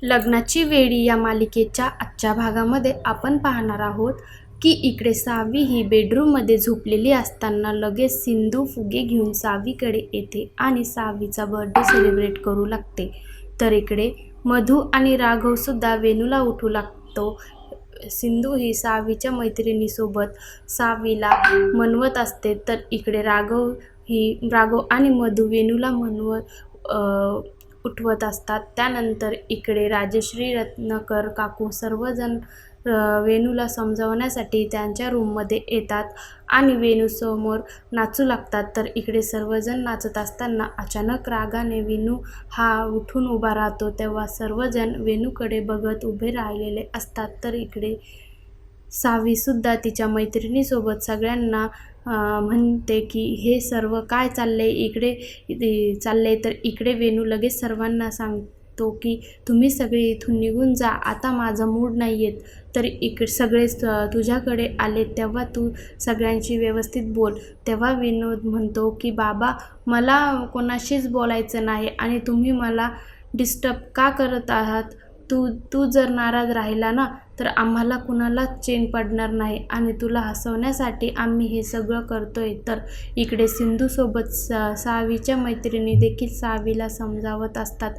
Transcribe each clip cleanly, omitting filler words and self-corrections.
लग्नाची वेडी या मालिकेच्या आजच्या भागामध्ये आपण पाहणार आहोत की इकडे सावी ही बेडरूममध्ये झोपलेली असताना लगेच सिंधू फुगे घेऊन सावीकडे येते आणि सावीचा बर्थडे सेलिब्रेट करू लागते. तर इकडे मधू आणि राघवसुद्धा वेणूला उठू लागतो. सिंधू ही सावीच्या मैत्रिणीसोबत सावीला मनवत असते. तर इकडे राघव आणि मधू वेणूला उठवत असतात. त्यानंतर इकडे राजश्री, रत्नाकर काकू सर्वजण वेणूला समजावण्यासाठी त्यांच्या रूममध्ये येतात आणि वेणूसमोर नाचू लागतात. तर इकडे सर्वजण नाचत असताना अचानक रागाने वेणू हा उठून उभा राहतो. तेव्हा सर्वजण वेणूकडे बघत उभे राहिलेले असतात. तर इकडे सावीसुद्धा तिच्या मैत्रिणीसोबत सगळ्यांना म्हणते की हे सर्व काय चाललंय. तर इकडे वेणू लगेच सर्वांना सांगतो की तुम्ही सगळे इथून निघून जा, आता माझा मूड नाही येत. तर सगळे तुझ्याकडे आले तेव्हा तू सगळ्यांशी व्यवस्थित बोल. तेव्हा विनोद म्हणतो की बाबा, मला कोणाशीच बोलायचं नाही आणि तुम्ही मला डिस्टर्ब का करत आहात. तू जर नाराज राहिला ना तर आम्हाला कुणालाच चैन पडणार नाही आणि तुला हसवण्यासाठी आम्ही हे सगळं करतोय. तर इकडे सिंधूसोबत सावीच्या मैत्रिणी देखील सावीला समजावत असतात.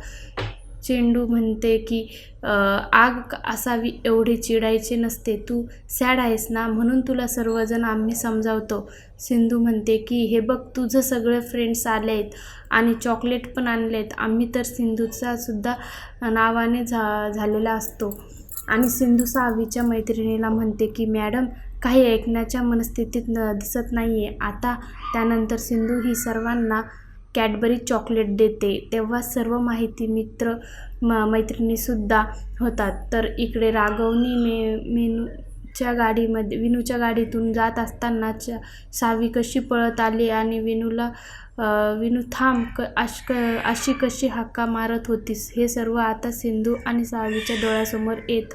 चेंडू म्हणते की आग असावी एवढी चिडायचे नसते, तू सॅड आहेस ना म्हणून तुला सर्वजण आम्ही समजावतो. सिंधू म्हणते की हे बघ, तुझं सगळे फ्रेंड्स आले आहेत आणि चॉकलेट पण आणलेत. आम्ही तर सिंधूचा सुद्धा नावाने झालेला असतो. आणि सिंधू सावीच्या मैत्रिणीला म्हणते की मॅडम काही ऐकण्याच्या मनस्थितीत दिसत नाही आहे आता. त्यानंतर सिंधू ही सर्वांना कॅडबरी चॉकलेट देते. तेव्हा सर्व माहिती मैत्रिणीसुद्धा होतात. तर इकडे राघवनी विनूच्या गाडीतून जात असताना सावी कशी पळत आली आणि विनू थांब अशी कशी हाका मारत होतीस, हे सर्व आता सिंधू आणि सावीच्या डोळ्यासमोर येत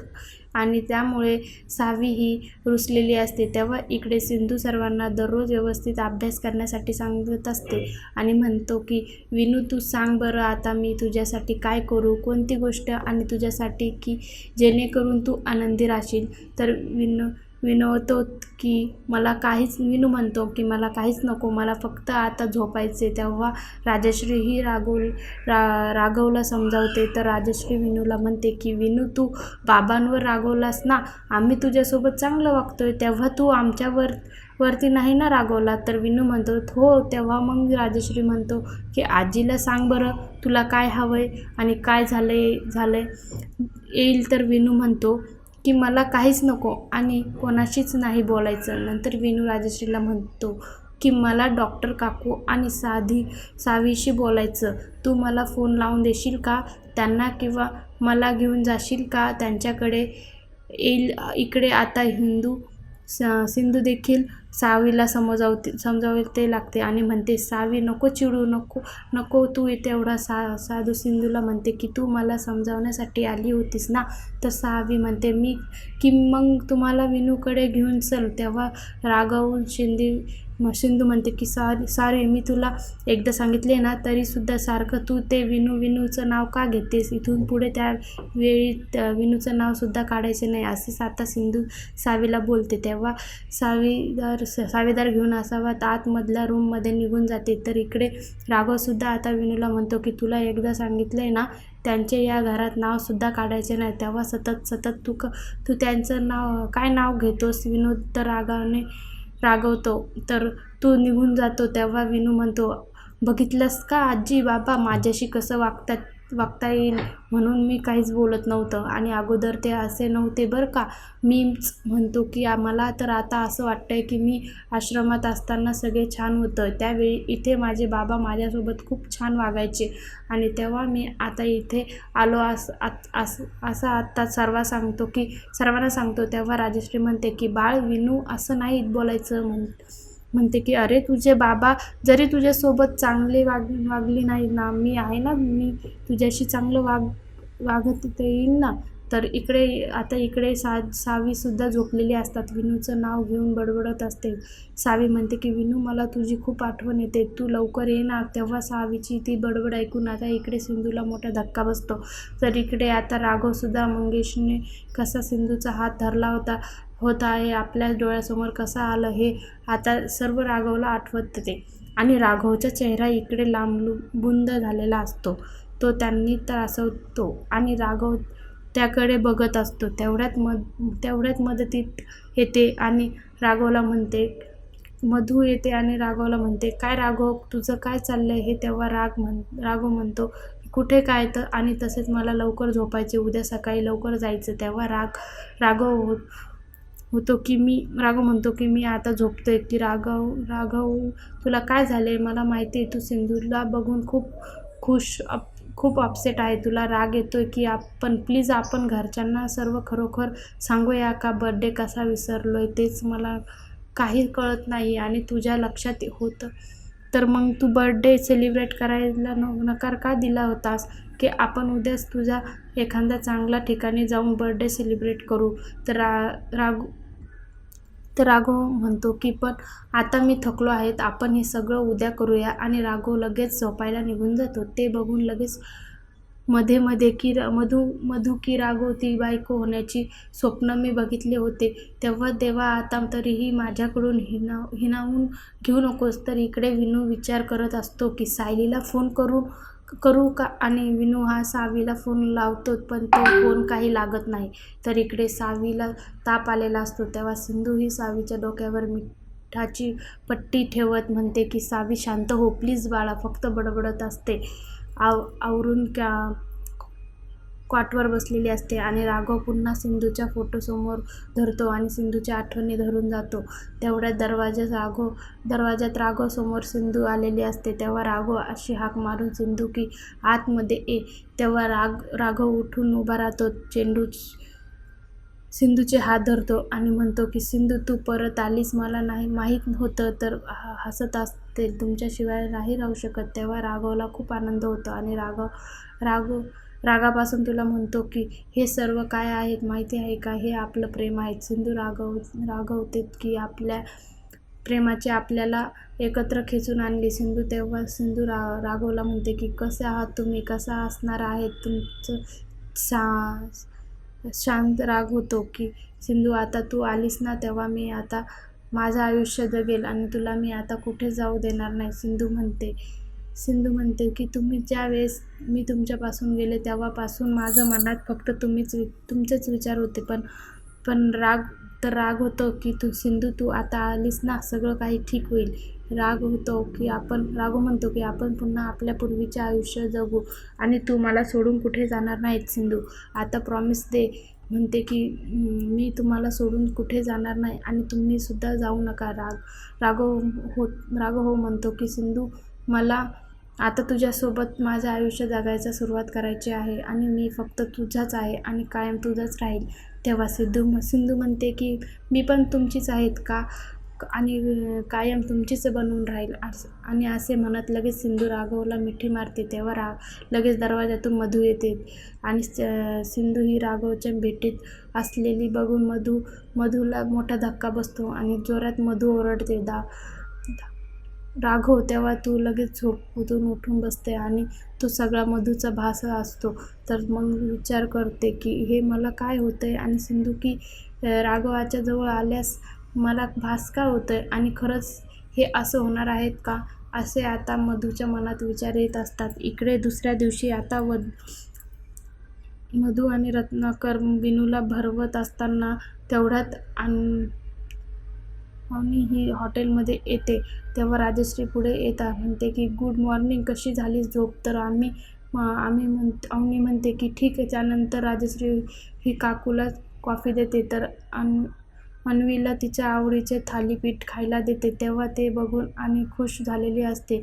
आणि त्यामुळे सावी ही रुसलेली असते. तेव्हा इकडे सिंधू सर्वांना दररोज व्यवस्थित अभ्यास करण्यासाठी सांगत असते आणि म्हणतो की विनू, तू सांग बरं आता मी तुझ्यासाठी काय करू, कोणती गोष्ट आणि तुझ्यासाठी की जेणेकरून तू आनंदी राहशील. तर विनू म्हणतो की मला काहीच नको, मला फक्त आता झोपायचे. तेव्हा राजश्री ही राघवला समजावते. तर राजश्री विनूला म्हणते की विनू, तू बाबांवर रागवलास ना, आम्ही तुझ्यासोबत चांगलं वागतोय तेव्हा तू वरती नाही ना रागवला. तर विनू म्हणतो हो. तेव्हा मग राजश्री म्हणतो की आजीला सांग बरं तुला काय हवंय आणि काय झालंय येईल. तर विनू म्हणतो की मला काहीच नको आणि कोणाशीच नाही बोलायचं. नंतर विनू राजश्रीला म्हणतो की मला डॉक्टर काकू आणि सावीशी बोलायचं, तू मला फोन लावून देशील का त्यांना किंवा मला घेऊन जाशील का त्यांच्याकडे येईल. इकडे आता सिंधू देखील सावीला समजावते लागते आणि म्हणते सावी नको चिडू, नको तू तेवढा साधू. सिंधूला म्हणते की तू मला समजावण्यासाठी आली होतीस ना. तर सावी म्हणते मग तुम्हाला विनूकडे घेऊन चल. तेव्हा सिंधू म्हणते की सॉरी मी तुला एकदा सांगितले ना तरीसुद्धा सारखं तू ते विनूचं नाव का घेतेस. इथून पुढे त्या वेळी विनूचं नावसुद्धा काढायचे नाही असेच आता सिंधू सावीला बोलते. तेव्हा सावीदार घेऊन असावात आतमधल्या रूममध्ये निघून जाते. तर इकडे राघवसुद्धा आता विनूला म्हणतो की तुला एकदा सांगितलंय ना त्यांचे या घरात नावसुद्धा काढायचे नाही. तेव्हा सतत तू त्यांचं काय नाव घेतोस. विनोद तर रागवतो. तर तू निघून जातो. तेव्हा विनू म्हणतो बघितलंस का आजी, बाबा माझ्याशी कसं वागता येईल म्हणून मी काहीच बोलत नव्हतं आणि अगोदर ते असे नव्हते बरं का. मीच म्हणतो की मला तर आता असं वाटतंय की मी आश्रमात असताना सगळे छान होतं. त्यावेळी इथे माझे बाबा माझ्यासोबत खूप छान वागायचे आणि तेव्हा मी आता इथे आलो असं आत्ता सर्वांना सांगतो. तेव्हा राजश्री म्हणते की बाळ विनू असं नाही बोलायचं. म्हणते की अरे तुझे बाबा जरी तुझ्यासोबत चांगले वागली नाही ना, मी आहे ना, मी तुझ्याशी चांगलं वागत येईल ना. तर इकडे सावीसुद्धा झोपलेली असतात. विनूचं नाव घेऊन बडबडत असते. सावी म्हणते की विनू, मला तुझी खूप आठवण येते, तू लवकर ये ना. तेव्हा सावीची ती बडबड ऐकून आता इकडे सिंधूला मोठा धक्का बसतो. तर इकडे आता राघवसुद्धा मंगेशने कसा सिंधूचा हात धरला होता हे आपल्या डोळ्यासमोर कसं आलं हे आता सर्व राघवला आठवते. आणि राघवचा चेहरा इकडे लांबून झालेला असतो. तो त्यांनी त्रासवतो आणि राघव त्याकडे बघत असतो. तेवढ्यात मदतीत येते आणि राघवला म्हणते मधू येते आणि राघवला म्हणते, काय राघव, तुझं काय चाललंय हे. तेव्हा राघव म्हणतो, कुठे काय तर, आणि तसेच मला लवकर झोपायचे, उद्या सकाळी लवकर जायचं. तेव्हा राघव म्हणतो की मी आता झोपतोय. की राघव तुला काय झालंय? मला माहिती आहे तू सिंधूला बघून खूप अपसेट आहे. तुला राग येतोय की प्लीज आपण घरच्यांना सर्व खरोखर सांगूया का? बर्थडे कसा विसरलोय तेच मला काही कळत नाही आणि तुझ्या लक्षात होतं तर मग तू बर्थडे सेलिब्रेट करायला नकार का दिला होतास? की आपण उद्याच तुझ्या एखाद्या चांगल्या ठिकाणी जाऊन बर्थडे सेलिब्रेट करू. तर राघव म्हणतो की पण आता मी थकलो आहे, आपण हे सगळं उद्या करूया. आणि राघव लगेच झोपायला निघून जातो. ते बघून लगेच मध्ये की मधू की राघव ती बायको होण्याची स्वप्न मी बघितले होते. तेव्हा देवा, आता तरीही माझ्याकडून हिणावून घेऊ नकोस. तर इकडे विनू विचार करत असतो की सायलीला फोन करू का? आणि विनू हा सावीला फोन लावतो पण तो फोन काही लागत नाही. तर इकडे सावीला ताप आलेला असतो. तेव्हा सिंधू ही सावीच्या डोक्यावर मिठाची पट्टी ठेवत म्हणते की सावी शांत हो प्लीज बाळा. फक्त बडबडत असते. आवरून कॉटवर बसलेली असते आणि राघव पुन्हा सिंधूच्या फोटोसमोर धरतो आणि सिंधूच्या आठवणी धरून जातो. तेवढ्यात दरवाजात राघव समोर सिंधू आलेली असते. तेव्हा राघव अशी हाक मारून सिंधू की आतमध्ये ये. तेव्हा राघव उठून उभा राहतो. सिंधूचे हात धरतो आणि म्हणतो की सिंधू, तू परत आलीस, मला नाही माहीत होतं. तर हसत असते, तुमच्याशिवाय नाही राहू शकत. तेव्हा राघवला खूप आनंद होतो आणि रागापासून तुला म्हणतो की हे सर्व काय आहेत माहिती आहे का? हे आपलं प्रेम आहे. सिंधू रागवते की आपल्या प्रेमाचे आपल्याला एकत्र खेचून आणले. तेव्हा सिंधू राघवला म्हणते की कसे आहात तुम्ही? कसा असणार आहेत तुमचं? शांत रागवतो की सिंधू, आता तू आलीस ना, तेव्हा मी आता माझं आयुष्य जगेल आणि तुला मी आता कुठे जाऊ देणार नाही. सिंधू म्हणते की ज्या वेळेस मी तुमच्यापासून गेले तेव्हापासून माझं मनात फक्त तुमचेच विचार होते. पण राग होतो की सिंधू, तू आता आलीस ना, सगळं काही ठीक होईल. राघव म्हणतो की आपण पुन्हा आपल्या पूर्वीचे आयुष्य जगू आणि तू मला सोडून कुठे जाणार नाहीत सिंधू. आता प्रॉमिस दे. म्हणते की मी तुम्हाला सोडून कुठे जाणार नाही आणि तुम्ही सुद्धा जाऊ नका. राघव हो म्हणतो की सिंधू, मला आता तुझ्यासोबत माझं आयुष्य जगायला सुरुवात करायची आहे आणि मी फक्त तुझाच आहे आणि कायम तुझाच राहील. तेव्हा सिंधू म्हणते की मी पण तुमचीच आहेत का आणि कायम तुमचीच बनून राहील. आणि असे म्हणत लगेच सिंधू राघवला मिठी मारते. तेव्हा लगेच दरवाजातून मधू येते आणि सिंधू ही राघवच्या भेटीत असलेली बघून मधूला मोठा धक्का बसतो आणि जोरात मधू ओरडते, राघव. तेव्हा तू लगेच झोपेतून उठून बसते आणि तो सगळा मधूचा भास असतो. तर मग विचार करते की हे मला काय होतंय आणि सिंधू की राघवाच्या जवळ आल्यास मला भास का होतोय आणि खरंच हे असं होणार आहेत का? असे आता मधूच्या मनात विचार येत असतात. इकडे दुसऱ्या दिवशी आता मधू आणि रत्नाकर विनूला भरवत असताना तेवढ्यात अवनी ही हॉटेलमध्ये येते. तेव्हा राजश्री पुढे येतात. म्हणते की गुड मॉर्निंग, कशी झाली झोप? तर अवनी म्हणते की ठीक आहे. त्यानंतर राजश्री ही काकूला कॉफी देते तर अन्वीला तिच्या आवडीचे थालीपीठ खायला देते. तेव्हा ते बघून आणि खुश झालेली असते.